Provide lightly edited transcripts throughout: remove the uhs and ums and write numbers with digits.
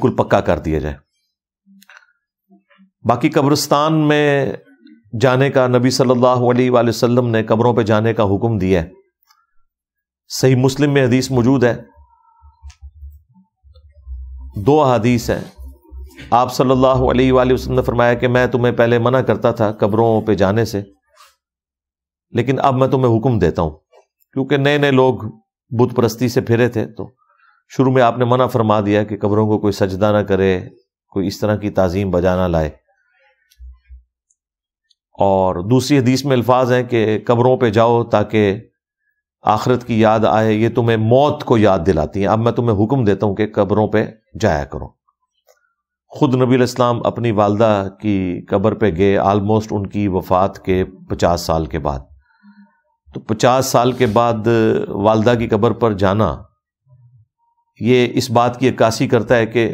بالکل پکا کر دیا جائے۔ باقی قبرستان میں جانے کا نبی صلی اللہ علیہ وآلہ وسلم نے قبروں پہ جانے کا حکم دیا ہے، صحیح مسلم میں حدیث موجود ہے، 2 احادیث ہیں۔ آپ صلی اللہ علیہ وآلہ وسلم نے فرمایا کہ میں تمہیں پہلے منع کرتا تھا قبروں پہ جانے سے، لیکن اب میں تمہیں حکم دیتا ہوں، کیونکہ نئے نئے لوگ بت پرستی سے پھرے تھے، تو شروع میں آپ نے منع فرما دیا کہ قبروں کو کوئی سجدہ نہ کرے، کوئی اس طرح کی تعظیم بجا نہ لائے۔ اور دوسری حدیث میں الفاظ ہیں کہ قبروں پہ جاؤ تاکہ آخرت کی یاد آئے، یہ تمہیں موت کو یاد دلاتی ہیں، اب میں تمہیں حکم دیتا ہوں کہ قبروں پہ جایا کرو۔ خود نبی علیہ السلام اپنی والدہ کی قبر پہ گئے آلموسٹ ان کی وفات کے 50 سال کے بعد، تو 50 سال کے بعد والدہ کی قبر پر جانا یہ اس بات کی عکاسی کرتا ہے کہ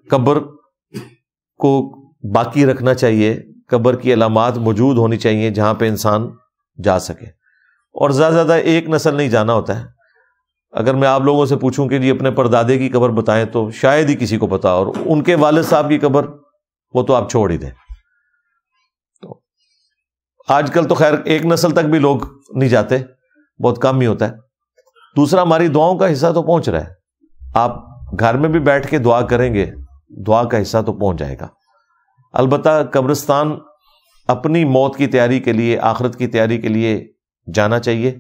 قبر کو باقی رکھنا چاہیے، قبر کی علامات موجود ہونی چاہیے جہاں پہ انسان جا سکے، اور زیادہ زیادہ ایک نسل نہیں جانا ہوتا ہے۔ اگر میں آپ لوگوں سے پوچھوں کہ جی اپنے پردادے کی قبر بتائیں تو شاید ہی کسی کو پتا، اور ان کے والد صاحب کی قبر وہ تو آپ چھوڑ ہی دیں۔ تو آج کل تو خیر ایک نسل تک بھی لوگ نہیں جاتے، بہت کم ہی ہوتا ہے۔ دوسرا، ہماری دعاؤں کا حصہ تو پہنچ رہا ہے، آپ گھر میں بھی بیٹھ کے دعا کریں گے، دعا کا حصہ تو پہنچ جائے گا۔ البتہ قبرستان اپنی موت کی تیاری کے لیے، آخرت کی تیاری کے لیے جانا چاہیے،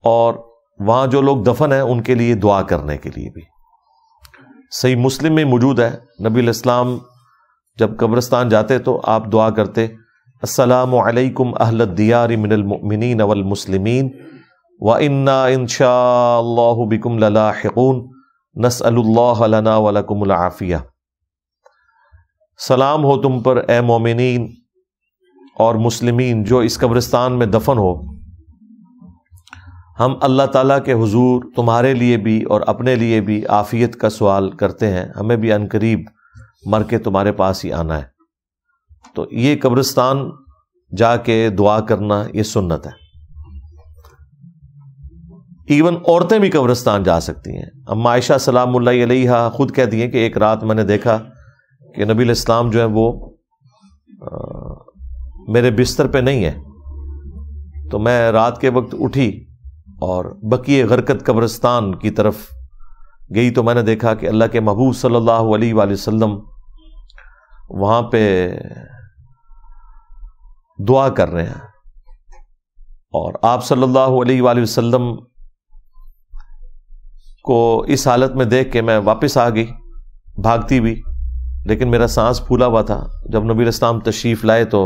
اور وہاں جو لوگ دفن ہیں ان کے لیے دعا کرنے کے لیے بھی۔ صحیح مسلم میں موجود ہے، نبی علیہ السلام جب قبرستان جاتے تو آپ دعا کرتے، السلام علیکم اہل الدیار من المؤمنین والمسلمین وَإِنَّا إِن شَاءَ اللَّهُ بِكُمْ لَلَاحِقُونَ نَسْأَلُ اللَّهَ لَنَا وَلَكُمُ الْعَافِيَةَ۔ سلام ہو تم پر اے مومنین اور مسلمین جو اس قبرستان میں دفن ہو، ہم اللہ تعالیٰ کے حضور تمہارے لیے بھی اور اپنے لیے بھی عافیت کا سوال کرتے ہیں، ہمیں بھی عنقریب مر کے تمہارے پاس ہی آنا ہے۔ تو یہ قبرستان جا کے دعا کرنا یہ سنت ہے۔ ایون عورتیں بھی قبرستان جا سکتی ہیں۔ اما عائشہ سلام اللہ علیہا خود کہتی ہیں کہ ایک رات میں نے دیکھا کہ نبی علیہ السلام جو ہے وہ میرے بستر پہ نہیں ہے، تو میں رات کے وقت اٹھی اور بقیع غرقد قبرستان کی طرف گئی، تو میں نے دیکھا کہ اللہ کے محبوب صلی اللہ علیہ وآلہ وسلم وہاں پہ دعا کر رہے ہیں، اور آپ صلی اللہ علیہ وآلہ وسلم کو اس حالت میں دیکھ کے میں واپس آ گئی بھاگتی ہوئی، لیکن میرا سانس پھولا ہوا تھا۔ جب نبی علیہ السلام تشریف لائے تو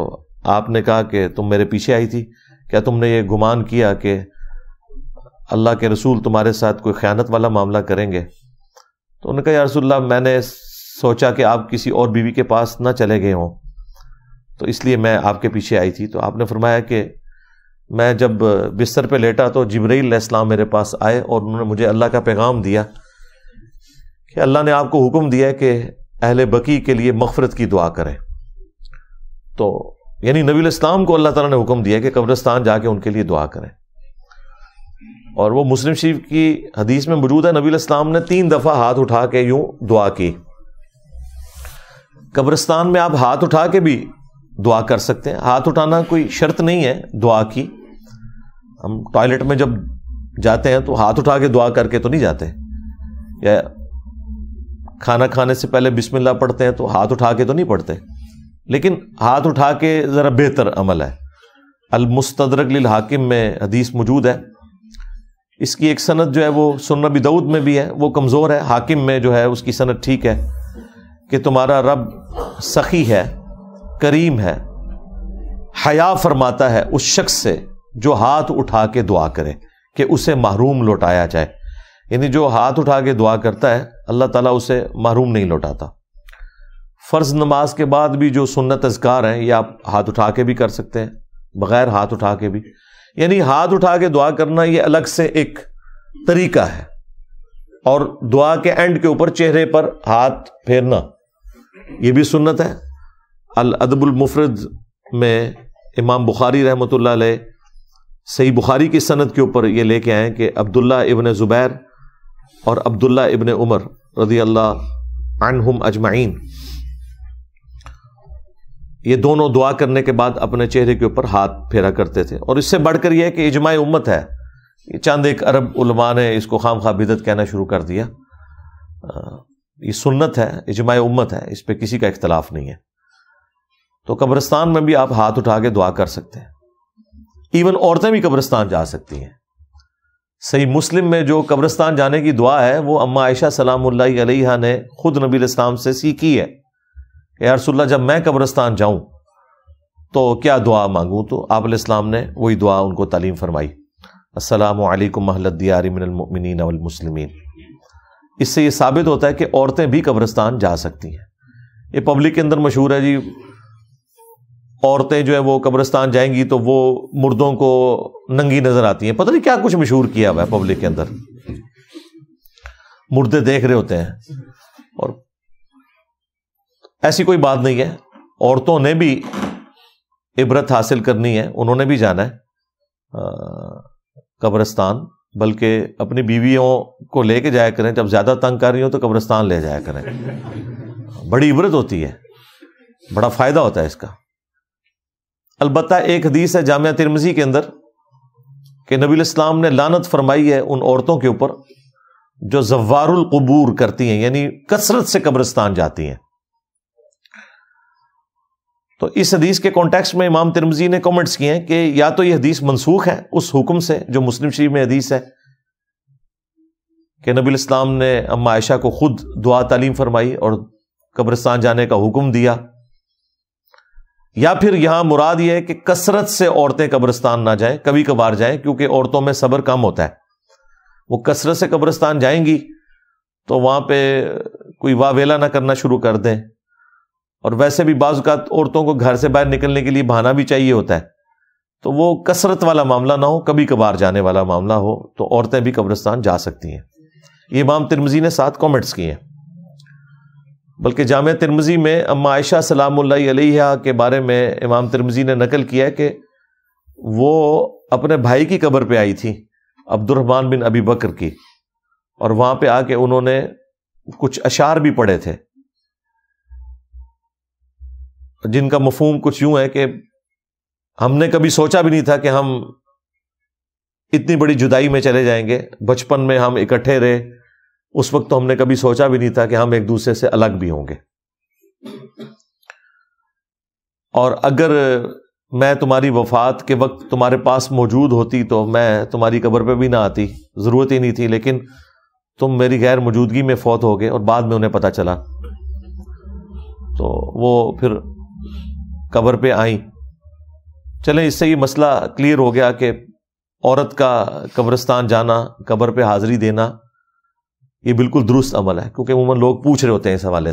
آپ نے کہا کہ تم میرے پیچھے آئی تھی، کیا تم نے یہ گمان کیا کہ اللہ کے رسول تمہارے ساتھ کوئی خیانت والا معاملہ کریں گے؟ تو انہوں نے کہا یا رسول اللہ، میں نے سوچا کہ آپ کسی اور بیوی کے پاس نہ چلے گئے ہوں، تو اس لیے میں آپ کے پیچھے آئی تھی۔ تو آپ نے فرمایا کہ میں جب بستر پہ لیٹا تو جبرائیل علیہ السلام میرے پاس آئے، اور انہوں نے مجھے اللہ کا پیغام دیا کہ اللہ نے آپ کو حکم دیا ہے کہ اہل بقیع کے لیے مغفرت کی دعا کریں۔ تو یعنی نبی علیہ السلام کو اللہ تعالیٰ نے حکم دیا کہ قبرستان جا کے ان کے لیے دعا کریں، اور وہ مسلم شریف کی حدیث میں موجود ہے، نبی علیہ السلام نے 3 دفعہ ہاتھ اٹھا کے یوں دعا کی۔ قبرستان میں آپ ہاتھ اٹھا کے بھی دعا کر سکتے ہیں، ہاتھ اٹھانا کوئی شرط نہیں ہے دعا کی۔ ہم ٹوائلٹ میں جب جاتے ہیں تو ہاتھ اٹھا کے دعا کر کے تو نہیں جاتے، یا کھانا کھانے سے پہلے بسم اللہ پڑھتے ہیں تو ہاتھ اٹھا کے تو نہیں پڑھتے، لیکن ہاتھ اٹھا کے ذرا بہتر عمل ہے۔ المستدرک للحاکم میں حدیث موجود ہے، اس کی ایک سند جو ہے وہ سنن ابی داؤد میں بھی ہے، وہ کمزور ہے، حاکم میں جو ہے اس کی سند ٹھیک ہے، کہ تمہارا رب سخی ہے، کریم ہے، حیا فرماتا ہے اس شخص سے جو ہاتھ اٹھا کے دعا کرے کہ اسے محروم لوٹایا جائے۔ یعنی جو ہاتھ اٹھا کے دعا کرتا ہے اللہ تعالیٰ اسے محروم نہیں لوٹاتا۔ فرض نماز کے بعد بھی جو سنت اذکار ہیں یہ آپ ہاتھ اٹھا کے بھی کر سکتے ہیں، بغیر ہاتھ اٹھا کے بھی، یعنی ہاتھ اٹھا کے دعا کرنا یہ الگ سے ایک طریقہ ہے، اور دعا کے اینڈ کے اوپر چہرے پر ہاتھ پھیرنا یہ بھی سنت ہے۔ الادب المفرد میں امام بخاری رحمۃ اللہ علیہ صحیح بخاری کی سند کے اوپر یہ لے کے آئے کہ عبداللہ ابن زبیر اور عبداللہ ابن عمر رضی اللہ عنہم اجمعین، یہ دونوں دعا کرنے کے بعد اپنے چہرے کے اوپر ہاتھ پھیرا کرتے تھے. اور اس سے بڑھ کر یہ ہے کہ اجماع امت ہے. یہ چند ایک عرب علماء نے اس کو خام خواہ بدعت کہنا شروع کر دیا. یہ سنت ہے، اجماع امت ہے، اس پہ کسی کا اختلاف نہیں ہے. تو قبرستان میں بھی آپ ہاتھ اٹھا کے دعا کر سکتے ہیں. ایون عورتیں بھی قبرستان جا سکتی ہیں. صحیح مسلم میں جو قبرستان جانے کی دعا ہے وہ اما عائشہ سلام اللہ علیہا نے خود نبی علیہ السلام سے سیکھی ہے کہ یا رسول اللہ جب میں قبرستان جاؤں تو کیا دعا مانگوں؟ تو آپ علیہ السلام نے وہی دعا ان کو تعلیم فرمائی، السلام علیکم اہل الدیار من المؤمنین والمسلمین. اس سے یہ ثابت ہوتا ہے کہ عورتیں بھی قبرستان جا سکتی ہیں. یہ پبلک کے اندر مشہور ہے جی، عورتیں جو ہے وہ قبرستان جائیں گی تو وہ مردوں کو ننگی نظر آتی ہیں. پتہ نہیں کیا کچھ مشہور کیا ہوا ہے پبلک کے اندر، مردے دیکھ رہے ہوتے ہیں. اور ایسی کوئی بات نہیں ہے، عورتوں نے بھی عبرت حاصل کرنی ہے، انہوں نے بھی جانا ہے قبرستان. بلکہ اپنی بیویوں کو لے کے جایا کریں، جب زیادہ تنگ کر رہی ہوں تو قبرستان لے جایا کریں. بڑی عبرت ہوتی ہے، بڑا فائدہ ہوتا ہے اس کا. البتہ ایک حدیث ہے جامعہ ترمذی کے اندر کہ نبی علیہ السلام نے لعنت فرمائی ہے ان عورتوں کے اوپر جو زوار القبور کرتی ہیں، یعنی کثرت سے قبرستان جاتی ہیں. تو اس حدیث کے کانٹیکسٹ میں امام ترمذی نے کامنٹس کیے ہیں کہ یا تو یہ حدیث منسوخ ہے اس حکم سے جو مسلم شریف میں حدیث ہے کہ نبی علیہ السلام نے اما عائشہ کو خود دعا تعلیم فرمائی اور قبرستان جانے کا حکم دیا، یا پھر یہاں مراد یہ ہے کہ کثرت سے عورتیں قبرستان نہ جائیں، کبھی کبھار جائیں، کیونکہ عورتوں میں صبر کم ہوتا ہے. وہ کثرت سے قبرستان جائیں گی تو وہاں پہ کوئی واہ ویلا نہ کرنا شروع کر دیں. اور ویسے بھی بعض اوقات عورتوں کو گھر سے باہر نکلنے کے لیے بہانہ بھی چاہیے ہوتا ہے، تو وہ کثرت والا معاملہ نہ ہو، کبھی کبھار جانے والا معاملہ ہو، تو عورتیں بھی قبرستان جا سکتی ہیں. یہ امام ترمذی نے 7 کامنٹس کیے ہیں. بلکہ جامعہ ترمذی میں اما عائشہ سلام اللہ علیہا کے بارے میں امام ترمذی نے نقل کیا ہے کہ وہ اپنے بھائی کی قبر پہ آئی تھی، عبد الرحمن بن ابی بکر کی، اور وہاں پہ آ کے انہوں نے کچھ اشعار بھی پڑھے تھے جن کا مفہوم کچھ یوں ہے کہ ہم نے کبھی سوچا بھی نہیں تھا کہ ہم اتنی بڑی جدائی میں چلے جائیں گے. بچپن میں ہم اکٹھے رہے، اس وقت تو ہم نے کبھی سوچا بھی نہیں تھا کہ ہم ایک دوسرے سے الگ بھی ہوں گے. اور اگر میں تمہاری وفات کے وقت تمہارے پاس موجود ہوتی تو میں تمہاری قبر پہ بھی نہ آتی، ضرورت ہی نہیں تھی، لیکن تم میری غیر موجودگی میں فوت ہو گئے اور بعد میں انہیں پتہ چلا تو وہ پھر قبر پہ آئیں. چلیں اس سے یہ مسئلہ کلیئر ہو گیا کہ عورت کا قبرستان جانا، قبر پہ حاضری دینا، یہ بالکل درست عمل ہے، کیونکہ عموماً لوگ پوچھ رہے ہوتے ہیں اس حوالے سے.